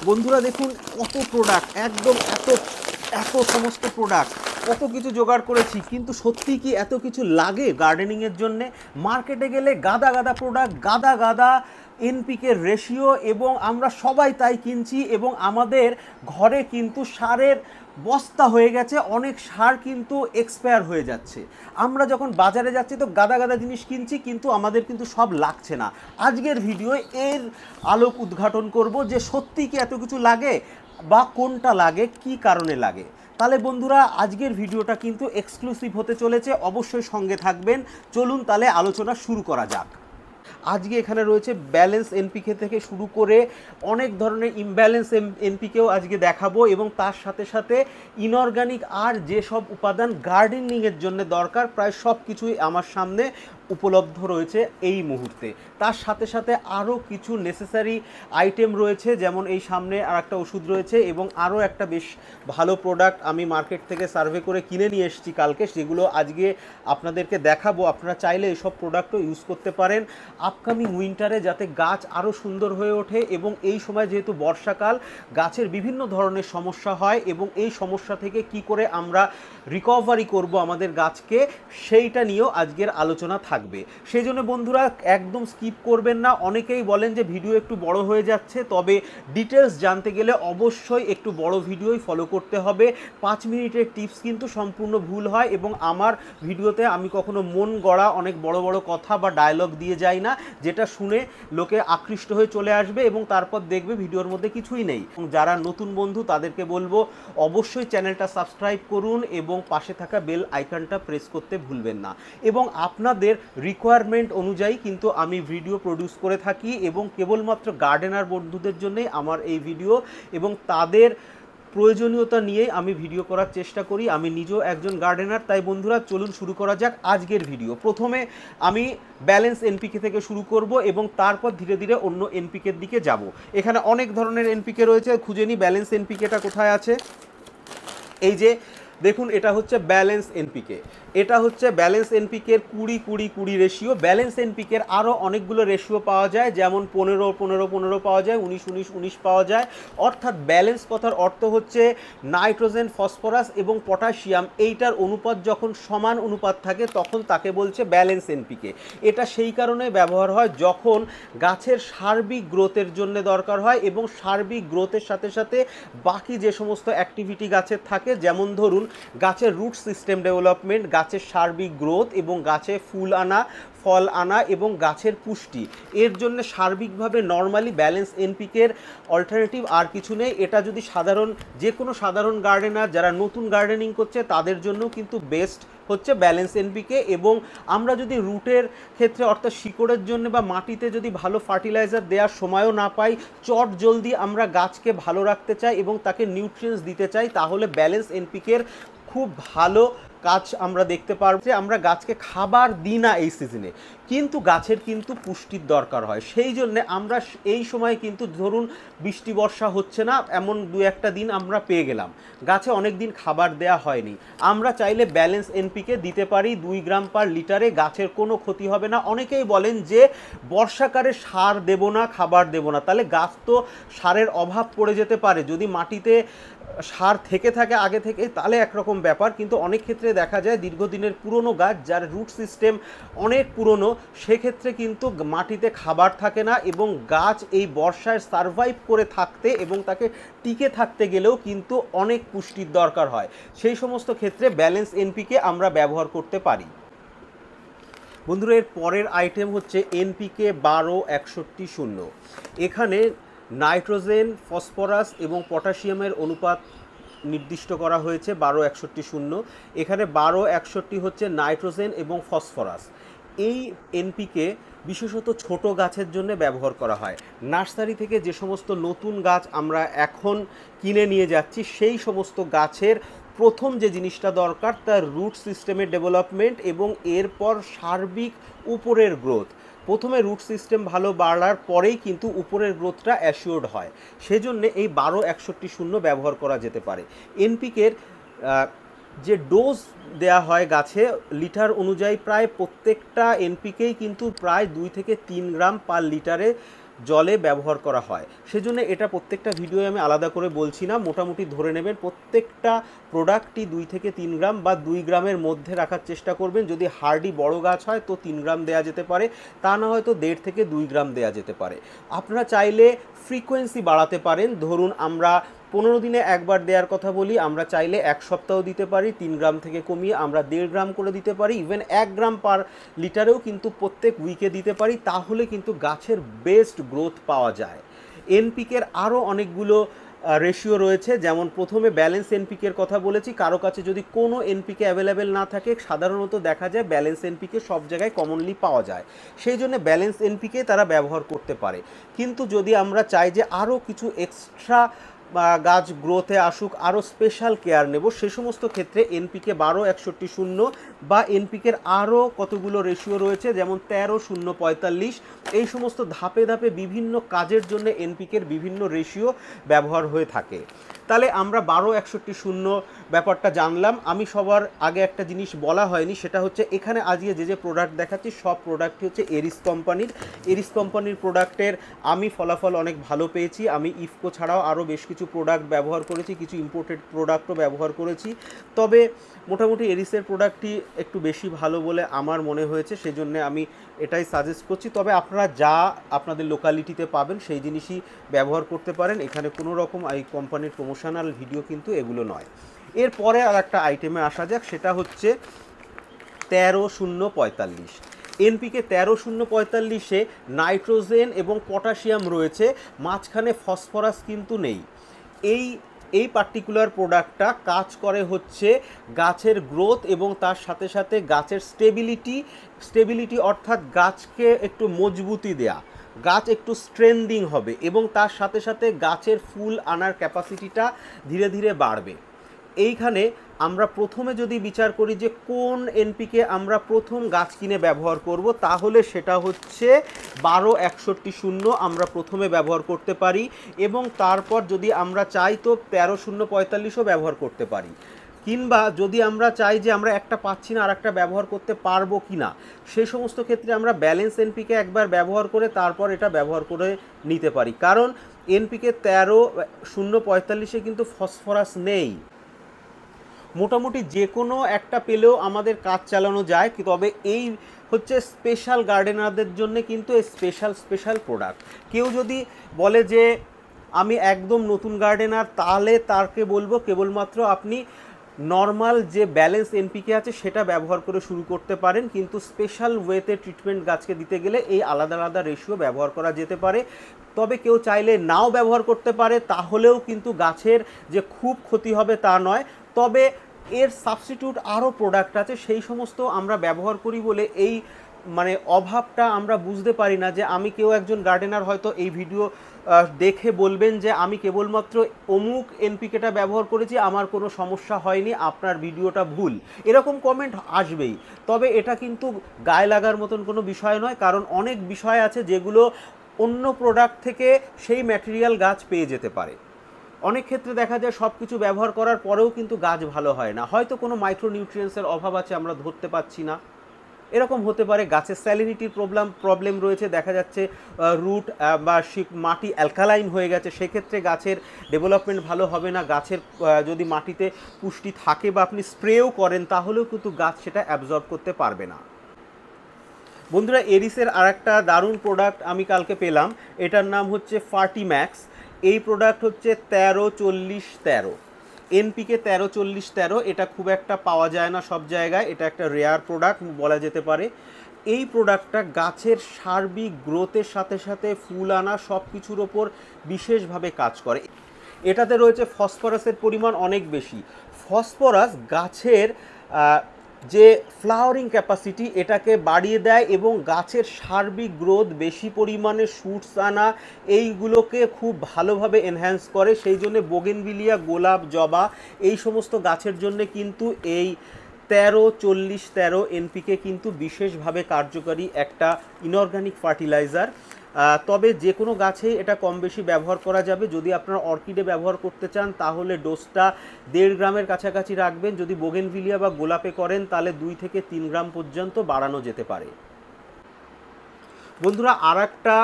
বন্ধুরা দেখুন কত প্রোডাক্ট, একদম এত এত সমস্ত প্রোডাক্ট, কত কিছু জোগাড় করেছি, কিন্তু সত্যি কি এত কিছু লাগে গার্ডেনিংয়ের জন্যে? মার্কেটে গেলে গাদা গাদা প্রোডাক্ট, গাদা গাদা এনপিকে রেশিও, এবং আমরা সবাই তাই কিনছি, এবং আমাদের ঘরে কিন্তু সারের বস্তা হয়ে গেছে, অনেক সার কিন্তু এক্সপায়ার হয়ে যাচ্ছে। আমরা যখন বাজারে যাচ্ছি তো গাদা গাদা জিনিস কিনছি, কিন্তু আমাদের কিন্তু সব লাগছে না। আজকের ভিডিও এর আলোক উদ্ঘাটন করব যে সত্যি কি এত কিছু লাগে, বা কোনটা লাগে, কি কারণে লাগে। তাহলে বন্ধুরা আজকের ভিডিওটা কিন্তু এক্সক্লুসিভ হতে চলেছে, অবশ্যই সঙ্গে থাকবেন। চলুন তাহলে আলোচনা শুরু করা যাক। আজকে এখানে রয়েছে ব্যালেন্স এনপিকে থেকে শুরু করে অনেক ধরনের ইমব্যালেন্স এনপিকেও আজকে দেখাবো, এবং তার সাথে সাথে ইনঅর্গানিক আর যেসব উপাদান গার্ডেনিংয়ের জন্য দরকার প্রায় সব কিছুই আমার সামনে উপলব্ধ রয়েছে এই মুহূর্তে। তার সাথে সাথে আরও কিছু নেসেসারি আইটেম রয়েছে, যেমন এই সামনে আর একটা ওষুধ রয়েছে, এবং আরও একটা বেশ ভালো প্রোডাক্ট আমি মার্কেট থেকে সার্ভে করে কিনে নিয়ে এসেছি কালকে, সেগুলো আজকে আপনাদেরকে দেখাবো। আপনারা চাইলে এইসব প্রোডাক্টও ইউজ করতে পারেন আপকামিং উইন্টারে, যাতে গাছ আরও সুন্দর হয়ে ওঠে। এবং এই সময় যেহেতু বর্ষাকাল, গাছের বিভিন্ন ধরনের সমস্যা হয়, এবং এই সমস্যা থেকে কি করে আমরা রিকভারি করব আমাদের গাছকে, সেইটা নিয়েও আজকের আলোচনা থাকবে। সেই জন্য বন্ধুরা একদম স্কিপ করবেন না। অনেকেই বলেন যে ভিডিও একটু বড় হয়ে যাচ্ছে, তবে ডিটেলস জানতে গেলে অবশ্যই একটু বড় ভিডিওই ফলো করতে হবে। 5 মিনিটের টিপস কিন্তু সম্পূর্ণ ভুল হয়, এবং আমার ভিডিওতে আমি কখনো মন গড়া অনেক বড় বড় কথা বা ডায়লগ দিয়ে যাই না, যেটা শুনে লোকে আকৃষ্ট হয়ে চলে আসবে এবং তারপর দেখবে ভিডিওর মধ্যে কিছুই নেই। যারা নতুন বন্ধু তাদেরকে বলবো অবশ্যই চ্যানেলটা সাবস্ক্রাইব করুন এবং পাশে থাকা বেল আইকনটা প্রেস করতে ভুলবেন না। এবং আপনাদের রিকোয়ারমেন্ট অনুযায়ী কিন্তু আমি ভিডিও প্রডিউস করে থাকি, এবং কেবলমাত্র গার্ডেনার বন্ধুদের জন্যই আমার এই ভিডিও, এবং তাদের প্রয়োজনীয়তা নিয়েই আমি ভিডিও করার চেষ্টা করি। আমি নিজেও একজন গার্ডেনার। তাই বন্ধুরা চলুন শুরু করা যাক আজকের ভিডিও। প্রথমে আমি ব্যালেন্স এনপিকে থেকে শুরু করব, এবং তারপর ধীরে ধীরে অন্য এনপিকের দিকে যাব। এখানে অনেক ধরনের এনপিকে রয়েছে, খুঁজে নিই ব্যালেন্স এনপিকেটা কোথায় আছে। এই যে দেখুন, এটা হচ্ছে ব্যালেন্স এনপিকে। এটা হচ্ছে ব্যালেন্স এনপিকের 20-20-20 রেশিও। ব্যালেন্স এনপিকের আরও অনেকগুলো রেশিও পাওয়া যায়, যেমন 15-15-15 পাওয়া যায়, 19-19-19 পাওয়া যায়। অর্থাৎ ব্যালেন্স কথার অর্থ হচ্ছে নাইট্রোজেন, ফসফরাস এবং পটাশিয়াম এইটার অনুপাত যখন সমান অনুপাত থাকে তখন তাকে বলছে ব্যালেন্স এনপিকে। এটা সেই কারণে ব্যবহার হয় যখন গাছের সার্বিক গ্রোথের জন্য দরকার হয়, এবং সার্বিক গ্রোথের সাথে সাথে বাকি যে সমস্ত অ্যাক্টিভিটি গাছের থাকে, যেমন ধরুন গাছের রুট সিস্টেম ডেভেলপমেন্ট, গাছের সার্বিক গ্রোথ, এবং গাছে ফুল আনা, ফল আনা, এবং গাছের পুষ্টি, এর জন্য সার্বিকভাবে নর্মালি ব্যালেন্স এনপিকের অল্টারনেটিভ আর কিছু নেই। এটা যদি যে কোনো সাধারণ গার্ডেনার যারা নতুন গার্ডেনিং করছে তাদের জন্য কিন্তু বেস্ট হচ্ছে ব্যালেন্স এনপিকে। এবং আমরা যদি রুটের ক্ষেত্রে অর্থাৎ শিকড়ের জন্য বা মাটিতে যদি ভালো ফার্টিলাইজার দেওয়ার সময়ও না পাই, চট জলদি আমরা গাছকে ভালো রাখতে চাই এবং তাকে নিউট্রিয়েন্টস দিতে চাই, তাহলে ব্যালেন্স এনপিকের খুব ভালো কাজ আমরা দেখতে পারবো। যে আমরা গাছকে খাবার দিই না এই সিজনে, কিন্তু গাছের কিন্তু পুষ্টির দরকার হয়। সেই জন্যে আমরা এই সময় কিন্তু ধরুন বৃষ্টি বর্ষা হচ্ছে না, এমন 2-1টা দিন আমরা পেয়ে গেলাম, গাছে অনেক দিন খাবার দেয়া হয়নি, আমরা চাইলে ব্যালেন্স এনপিকে দিতে পারি 2 গ্রাম পার লিটারে, গাছের কোনো ক্ষতি হবে না। অনেকেই বলেন যে বর্ষাকালে সার দেব না, খাবার দেব না, তাহলে গাছ তো সারের অভাব পড়ে যেতে পারে। যদি মাটিতে সার থেকে থাকে আগে থেকে তাহলে একরকম ব্যাপার, কিন্তু অনেক ক্ষেত্রে দেখা যায় দীর্ঘদিনের পুরনো গাছ যার রুট সিস্টেম অনেক পুরনো, সেক্ষেত্রে কিন্তু মাটিতে খাবার থাকে না, এবং গাছ এই বর্ষায় সারভাইভ করে থাকতে এবং তাকে টিকে থাকতে গেলেও কিন্তু অনেক পুষ্টির দরকার হয়। সেই সমস্ত ক্ষেত্রে ব্যালেন্স এনপিকে আমরা ব্যবহার করতে পারি। বন্ধুরা এর পরের আইটেম হচ্ছে এনপিকে 12-61-0। এখানে নাইট্রোজেন, ফসফরাস এবং পটাশিয়ামের অনুপাত নির্দিষ্ট করা হয়েছে 12-61-0। এখানে 12-61 হচ্ছে নাইট্রোজেন এবং ফসফরাস। এই এনপিকে বিশেষত ছোট গাছের জন্য ব্যবহার করা হয়। নার্সারি থেকে যে সমস্ত নতুন গাছ আমরা এখন কিনে নিয়ে যাচ্ছি, সেই সমস্ত গাছের প্রথম যে জিনিসটা দরকার তার রুট সিস্টেমের ডেভেলপমেন্ট, এবং এরপর সার্বিক উপরের গ্রোথ। প্রথমে রুট সিস্টেম ভালো বাড়ার পরেই কিন্তু উপরের গ্রোথটা অ্যাসিওর্ড হয়। সেজন্য এই 12-61-0 ব্যবহার করা যেতে পারে। এনপিকের যে ডোজ দেয়া হয় গাছে লিটার অনুযায়ী, প্রায় প্রত্যেকটা এনপিকেই কিন্তু প্রায় 2 থেকে 3 গ্রাম পার লিটারে জলে ব্যবহার করা হয়। সেজন্য এটা প্রত্যেকটা ভিডিওয়ে আমি আলাদা করে বলছি না, মোটামুটি ধরে নেবেন প্রত্যেকটা প্রোডাক্টই 2 থেকে 3 গ্রাম বা 2 গ্রামের মধ্যে রাখার চেষ্টা করবেন। যদি হার্ডি বড় গাছ হয় তো 3 গ্রাম দেওয়া যেতে পারে, তা না হয়তো 1.5 থেকে 2 গ্রাম দেওয়া যেতে পারে। আপনারা চাইলে ফ্রিকোয়েন্সি বাড়াতে পারেন, ধরুন আমরা 15 দিনে একবার দেওয়ার কথা বলি, আমরা চাইলে 1 সপ্তাহ দিতে পারি, 3 গ্রাম থেকে কমিয়ে আমরা 1.5 গ্রাম করে দিতে পারি, ইভেন 1 গ্রাম পার লিটারেও কিন্তু প্রত্যেক উইকে দিতে পারি। তাহলে কিন্তু গাছের বেস্ট গ্রোথ পাওয়া যায়। এনপিকের আরও অনেকগুলো রেশিও রয়েছে, যেমন প্রথমে ব্যালেন্স এনপিকের কথা বলেছি। কারো কাছে যদি কোনো এনপিকে অ্যাভেলেবেল না থাকে, সাধারণত দেখা যায় ব্যালেন্স এনপিকে সব জায়গায় কমনলি পাওয়া যায়, সেই জন্য ব্যালেন্স এনপিকে তারা ব্যবহার করতে পারে। কিন্তু যদি আমরা চাই যে আরও কিছু এক্সট্রা গাছ গ্রোথে আসুক, আরও স্পেশাল কেয়ার নেব, সে সমস্ত ক্ষেত্রে এনপিকে 12-61-0 বা এনপিকের আরও কতগুলো রেশিও রয়েছে, যেমন 13-0-45, এই সমস্ত ধাপে ধাপে বিভিন্ন কাজের জন্য এনপিকের বিভিন্ন রেশিও ব্যবহার হয়ে থাকে। তাহলে আমরা 12-61-0 ব্যাপারটা জানলাম। আমি সবার আগে একটা জিনিস বলা হয়নি, সেটা হচ্ছে এখানে আজকে যে প্রোডাক্ট দেখাচ্ছি সব প্রোডাক্টই হচ্ছে এরিস কোম্পানির। এরিস কোম্পানির প্রোডাক্টের আমি ফলাফল অনেক ভালো পেয়েছি। আমি ইফকো ছাড়াও আরও বেশ কিছু প্রোডাক্ট ব্যবহার করেছি, কিছু ইম্পোর্টেড প্রোডাক্টও ব্যবহার করেছি, তবে মোটামুটি এরিসের প্রোডাক্টটি একটু বেশি ভালো বলে আমার মনে হয়েছে, সেজন্য আমি এটাই সাজেস্ট করছি। তবে আপনারা যা আপনাদের লোকালিটিতে পাবেন সেই জিনিসই ব্যবহার করতে পারেন, এখানে কোনো রকম এই কোম্পানির প্রমোশনাল ভিডিও কিন্তু এগুলো নয়। এরপরে আর একটা আইটেমে আসা যাক, সেটা হচ্ছে 13-0-45। এনপিকে 13-0-45-এ নাইট্রোজেন এবং পটাশিয়াম রয়েছে, মাঝখানে ফসফরাস কিন্তু নেই। এই পার্টিকুলার প্রোডাক্টটা কাজ করে হচ্ছে গাছের গ্রোথ এবং তার সাথে সাথে গাছের স্টেবিলিটি অর্থাৎ গাছকে একটু মজবুতি দেয়া, গাছ একটু স্ট্রেন্দিং হবে এবং তার সাথে সাথে গাছের ফুল আনার ক্যাপাসিটিটা ধীরে ধীরে বাড়বে। এইখানে আমরা প্রথমে যদি বিচার করি যে কোন এনপিকে আমরা প্রথম গাছ কিনে ব্যবহার করব, তাহলে সেটা হচ্ছে 12-61-0 আমরা প্রথমে ব্যবহার করতে পারি, এবং তারপর যদি আমরা চাই তো 13-0-45ও ব্যবহার করতে পারি। কিংবা যদি আমরা চাই যে আমরা একটা পাচ্ছি না আর একটা ব্যবহার করতে পারবো কি না, সেই সমস্ত ক্ষেত্রে আমরা ব্যালেন্স এনপিকে একবার ব্যবহার করে তারপর এটা ব্যবহার করে নিতে পারি, কারণ এনপিকে 13-0-45-এ কিন্তু ফসফরাস নেই। মোটামুটি যে কোনো একটা পেলেও আমাদের কাজ চালানো যায়, তবে এই হচ্ছে স্পেশাল গার্ডেনারদের জন্য কিন্তু এই স্পেশাল প্রোডাক্ট। কেউ যদি বলে যে আমি একদম নতুন গার্ডেনার, তাহলে তাকে বলবো কেবলমাত্র আপনি নর্মাল যে ব্যালেন্স এনপিকে আছে সেটা ব্যবহার করে শুরু করতে পারেন, কিন্তু স্পেশাল ওয়েতে ট্রিটমেন্ট গাছকে দিতে গেলে এই আলাদা আলাদা রেশিও ব্যবহার করা যেতে পারে। তবে কেউ চাইলে নাও ব্যবহার করতে পারে, তাহলেও কিন্তু গাছের যে খুব ক্ষতি হবে তা নয়। তবে এর সাবস্টিটিউট আরও প্রোডাক্ট আছে, সেই সমস্ত আমরা ব্যবহার করি বলে এই অভাবটা আমরা বুঝতে পারি না। যে আমি কেউ একজন গার্ডেনার হয়তো এই ভিডিও দেখে বলবেন যে আমি কেবলমাত্র অমুক এনপিকেটা ব্যবহার করেছি, আমার কোনো সমস্যা হয়নি, আপনার ভিডিওটা ভুল, এরকম কমেন্ট আসবেই। তবে এটা কিন্তু গায়ে লাগার মতন কোনো বিষয় নয়, কারণ অনেক বিষয় আছে যেগুলো অন্য প্রোডাক্ট থেকে সেই ম্যাটেরিয়াল গাছ পেয়ে যেতে পারে। অনেক ক্ষেত্রে দেখা যায় সব কিছু ব্যবহার করার পরেও কিন্তু গাছ ভালো হয় না, হয়তো কোনো মাইক্রোনিউট্রিয়েন্টসের অভাব আছে, আমরা ধরতে পাচ্ছি না, এরকম হতে পারে। গাছের স্যালিনিটির প্রবলেম রয়েছে, দেখা যাচ্ছে রুট বা মাটি অ্যালকালাইন হয়ে গেছে, সেক্ষেত্রে গাছের ডেভেলপমেন্ট ভালো হবে না। গাছের যদি মাটিতে পুষ্টি থাকে বা আপনি স্প্রেও করেন, তাহলেও কিন্তু গাছ সেটা অ্যাবজর্ব করতে পারবে না। বন্ধুরা, এরিসের আর একটা দারুণ প্রোডাক্ট আমি কালকে পেলাম, এটার নাম হচ্ছে ফার্টিম্যাক্স। এই প্রোডাক্ট হচ্ছে 13-40-13, এনপিকে 13-40-13। এটা খুব একটা পাওয়া যায় না সব জায়গায়, এটা একটা রেয়ার প্রোডাক্ট বলা যেতে পারে। এই প্রোডাক্টটা গাছের সার্বিক গ্রোথের সাথে সাথে ফুল আনা সব কিছুর ওপর বিশেষভাবে কাজ করে। এটাতে রয়েছে ফসফরাসের পরিমাণ অনেক বেশি। ফসফরাস গাছের যে ফ্লাওয়ারিং ক্যাপাসিটি এটাকে বাড়িয়ে দেয় এবং গাছের সার্বিক গ্রোথ, বেশি পরিমাণে শুটস আনা, এইগুলোকে খুব ভালোভাবে এনহ্যান্স করে। সেই জন্য বোগেনভিলিয়া, গোলাপ, জবা এই সমস্ত গাছের জন্য কিন্তু এই 13-40-13 এনপিকে কিন্তু বিশেষভাবে কার্যকারী একটা ইনঅর্গানিক ফার্টিলাইজার। তবে যে কোনো গাছেই এটা কম বেশি ব্যবহার করা যাবে। যদি আপনারা অর্কিডে ব্যবহার করতে চান তাহলে ডোজটা 1.5 গ্রামের কাছাকাছি রাখবেন। যদি বোগেনভিলিয়া বা গোলাপে করেন তাহলে 2 থেকে 3 গ্রাম পর্যন্ত বাড়ানো যেতে পারে। বন্ধুরা, আর একটা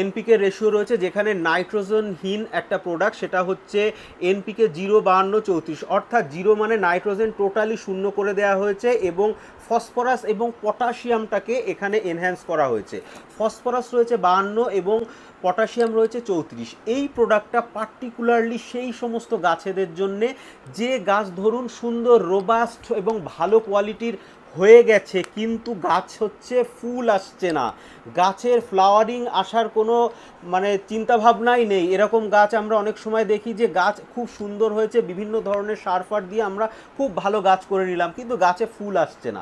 এনপিকে রেশিও রয়েছে, যেখানে নাইট্রোজেনহীন একটা প্রোডাক্ট, সেটা হচ্ছে এনপিকে 0, 52, 34, অর্থাৎ 0 মানে নাইট্রোজেন টোটালি শূন্য করে দেওয়া হয়েছে এবং ফসফরাস এবং পটাশিয়ামটাকে এখানে এনহ্যান্স করা হয়েছে। ফসফরাস রয়েছে 52 এবং পটাশিয়াম রয়েছে 34। এই প্রোডাক্টটা পার্টিকুলারলি সেই সমস্ত গাছেদের জন্যে যে গাছ ধরুন সুন্দর রোবাস্ট এবং ভালো কোয়ালিটির হয়ে গেছে, কিন্তু গাছ হচ্ছে ফুল আসছে না, গাছের ফ্লাওয়ারিং আসার কোনো মানে চিন্তাভাবনাই নেই। এরকম গাছ আমরা অনেক সময় দেখি যে গাছ খুব সুন্দর হয়েছে, বিভিন্ন ধরনের সার ফার দিয়ে আমরা খুব ভালো গাছ করে নিলাম, কিন্তু গাছে ফুল আসছে না।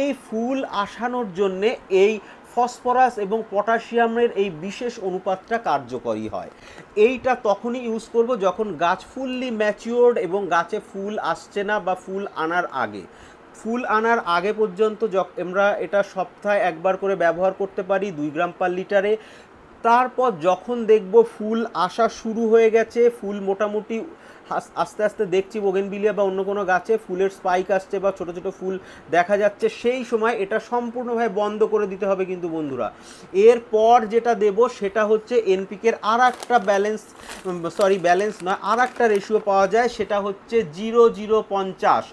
এই ফুল আসানোর জন্যে এই ফসফরাস এবং পটাশিয়ামের এই বিশেষ অনুপাতটা কার্যকরী হয়। এইটা তখনই ইউজ করব যখন গাছ ফুললি ম্যাচিওর্ড এবং গাছে ফুল আসছে না বা ফুল আনার আগে। ফুল আনার আগে পর্যন্ত আমরা এটা সপ্তাহে একবার করে ব্যবহার করতে পারি 2 গ্রাম পার লিটারে। তারপর যখন দেখব ফুল আসা শুরু হয়ে গেছে, ফুল মোটামুটি আস্তে আস্তে দেখছি বোগেনভিলিয়া বা অন্য কোনো গাছে ফুলের স্পাইক আসছে বা ছোটো ছোটো ফুল দেখা যাচ্ছে, সেই সময় এটা সম্পূর্ণভাবে বন্ধ করে দিতে হবে। কিন্তু বন্ধুরা, এরপর যেটা দেব সেটা হচ্ছে এনপিকের আর একটা ব্যালেন্স নয়, আর একটা রেশিও পাওয়া যায়, সেটা হচ্ছে 0-0-50,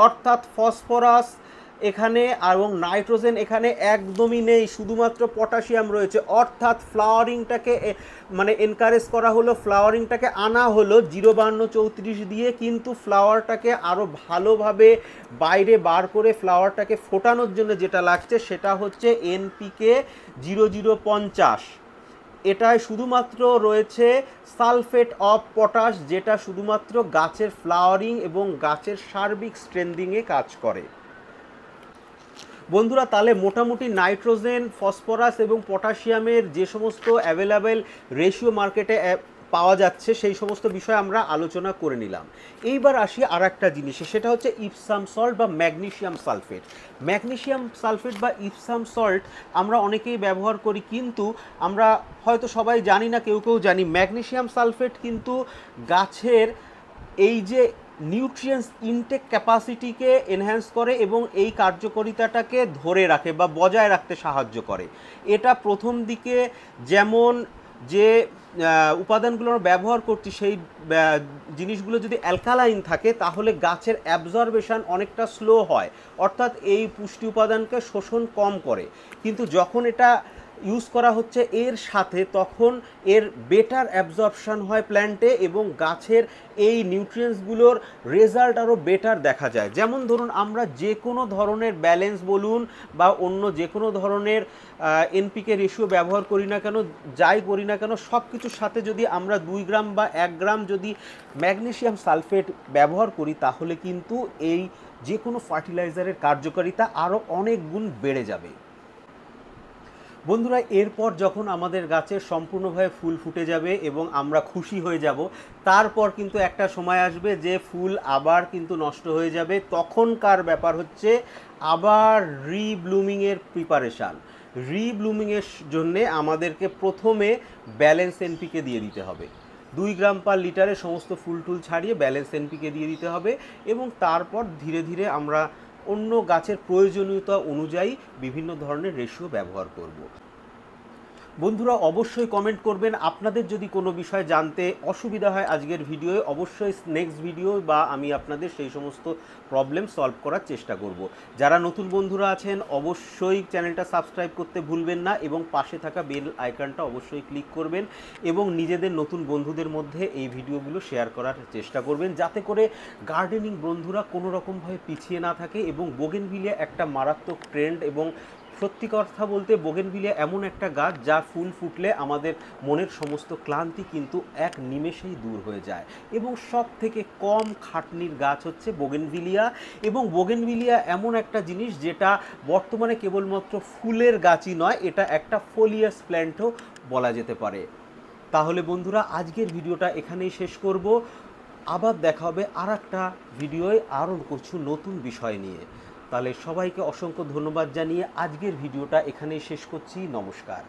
অর্থাৎ ফসফরাস এখানে এবং নাইট্রোজেন এখানে একদমই নেই, শুধুমাত্র পটাশিয়াম রয়েছে। অর্থাৎ ফ্লাওয়ারিংটাকে মানে এনকারেজ করা হলো, ফ্লাওয়ারিংটাকে আনা হলো 0-52-34 দিয়ে, কিন্তু ফ্লাওয়ারটাকে আরও ভালোভাবে বাইরে বার করে ফ্লাওয়ারটাকে ফোটানোর জন্য যেটা লাগছে সেটা হচ্ছে এনপিকে 0-0-50। এটায় শুধুমাত্র রয়েছে সালফেট অফ পটাশ, যেটা শুধুমাত্র গাছের ফ্লাওয়ারিং এবং গাছের সার্বিক স্ট্রেন্থিংয়ে কাজ করে। বন্ধুরা, তাহলে মোটামুটি নাইট্রোজেন, ফসফরাস এবং পটাশিয়ামের যে সমস্ত অ্যাভেলেবেল রেশিও মার্কেটে পাওয়া যাচ্ছে সেই সমস্ত বিষয় আমরা আলোচনা করে নিলাম। এইবার আসি আর একটা জিনিসে, সেটা হচ্ছে ইপসাম সল্ট বা ম্যাগনেসিয়াম সালফেট। ম্যাগনেসিয়াম সালফেট বা ইপসাম সল্ট আমরা অনেকেই ব্যবহার করি, কিন্তু আমরা হয়তো সবাই জানি না, কেউ কেউ জানি। ম্যাগনেসিয়াম সালফেট কিন্তু গাছের এই যে নিউট্রিয়েন্টস ইনটেক ক্যাপাসিটিকে এনহ্যান্স করে এবং এই কার্যকারিতাটাকে ধরে রাখে বা বজায় রাখতে সাহায্য করে। এটা প্রথম দিকে যেমন যে উপাদানগুলো আমরা ব্যবহার করছি সেই জিনিসগুলো যদি অ্যালকালাইন থাকে তাহলে গাছের অ্যাবজর্বেশন অনেকটা স্লো হয়, অর্থাৎ এই পুষ্টি উপাদানকে শোষণ কম করে। কিন্তু যখন এটা ইউজ করা হচ্ছে এর সাথে, তখন এর বেটার অ্যাবজর্পশন হয় প্ল্যান্টে এবং গাছের এই নিউট্রিয়েন্টসগুলোর রেজাল্ট আরও বেটার দেখা যায়। যেমন ধরুন, আমরা যে কোনো ধরনের ব্যালেন্স বলুন বা অন্য যে কোনো ধরনের এনপিকে রেশিও ব্যবহার করি না কেন, যাই করি না কেন, সব কিছুর সাথে যদি আমরা 2 গ্রাম বা 1 গ্রাম যদি ম্যাগনেসিয়াম সালফেট ব্যবহার করি, তাহলে কিন্তু এই যে কোনো ফার্টিলাইজারের কার্যকারিতা আরও অনেক গুণ বেড়ে যাবে। বন্ধুরা, এরপর যখন আমাদের গাছে সম্পূর্ণভাবে ফুল ফুটে যাবে এবং আমরা খুশি হয়ে যাব, তারপর কিন্তু একটা সময় আসবে যে ফুল আবার কিন্তু নষ্ট হয়ে যাবে। তখনকার ব্যাপার হচ্ছে আবার রিব্লুমিংয়ের প্রিপারেশান। রিব্লুমিংয়ের জন্যে আমাদেরকে প্রথমে ব্যালেন্স এনপিকে দিয়ে দিতে হবে। 2 গ্রাম পার লিটারে সমস্ত ফুল টুল ছাড়িয়ে ব্যালেন্স এনপিকে দিয়ে দিতে হবে এবং তারপর ধীরে ধীরে আমরা অন্য গাছের প্রয়োজনীয়তা অনুযায়ী বিভিন্ন ধরনের রেশিও ব্যবহার করব। বন্ধুরা, অবশ্যই কমেন্ট করবেন। আপনাদের যদি কোনো বিষয় জানতে অসুবিধা হয় আজকের ভিডিওয়ে, অবশ্যই নেক্সট ভিডিও বা আমি আপনাদের সেই সমস্ত প্রবলেম সলভ করার চেষ্টা করব। যারা নতুন বন্ধুরা আছেন অবশ্যই চ্যানেলটা সাবস্ক্রাইব করতে ভুলবেন না এবং পাশে থাকা বেল আইকনটা অবশ্যই ক্লিক করবেন এবং নিজেদের নতুন বন্ধুদের মধ্যে এই ভিডিওগুলো শেয়ার করার চেষ্টা করবেন, যাতে করে গার্ডেনিং বন্ধুরা কোনো রকমভাবে পিছিয়ে না থাকে। এবং বোগেনভিলিয়া একটা মারাত্মক ট্রেন্ড এবং সত্যি কথা বলতে বোগেনভিলিয়া এমন একটা গাছ যা ফুল ফুটলে আমাদের মনের সমস্ত ক্লান্তি কিন্তু এক নিমেষেই দূর হয়ে যায় এবং সব থেকে কম খাটনির গাছ হচ্ছে বোগেনভিলিয়া। এবং বোগেনভিলিয়া এমন একটা জিনিস যেটা বর্তমানে কেবলমাত্র ফুলের গাছই নয়, এটা একটা ফোলিয়াস প্ল্যান্টও বলা যেতে পারে। তাহলে বন্ধুরা, আজকের ভিডিওটা এখানেই শেষ করব। আবার দেখা হবে আর একটা ভিডিওয় আরও কিছু নতুন বিষয় নিয়ে। তাহলে সবাইকে অসংখ্য ধন্যবাদ জানিয়ে আজকের ভিডিওটা এখানেই শেষ করছি। নমস্কার।